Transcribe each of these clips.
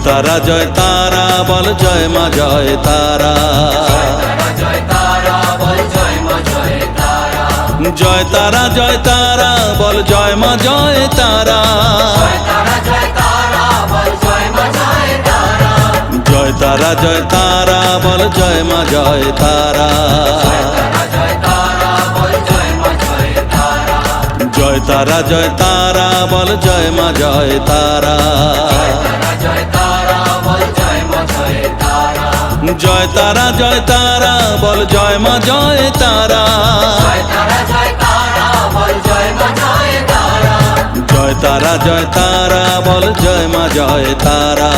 তারা জয় তারা বল জয় মা জয় তারা। জয় তারা বল জয় মা জয় তারা। জয় তারা জয় তারা বল জয় মা জয় তারা। জয় তারা জয় তারা বল জয় মা জয় তারা। জয় তারা জয় তারা বল জয় মা জয় তারা। জয় তারা জয় তারা বল জয় মা জয় তারা। জয় তারা জয় তারা বল জয় মা জয় তারা।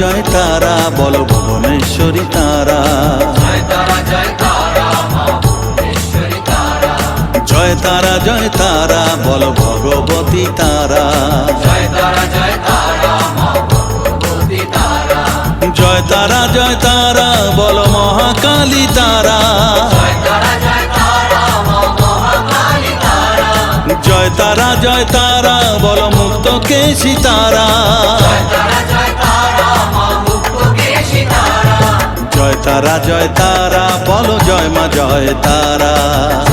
জয় তারা বল ভুবনেশ্বরী তারা। জয় তারা জয় তারা বল ভগবতী তারা। জয় তারা জয় তারা বল মহাকালী তারা। জয় তারা জয় তারা বল মুক্ত কেশী তারা। জয় তারা জয় তারা বল জয় মা জয় তারা।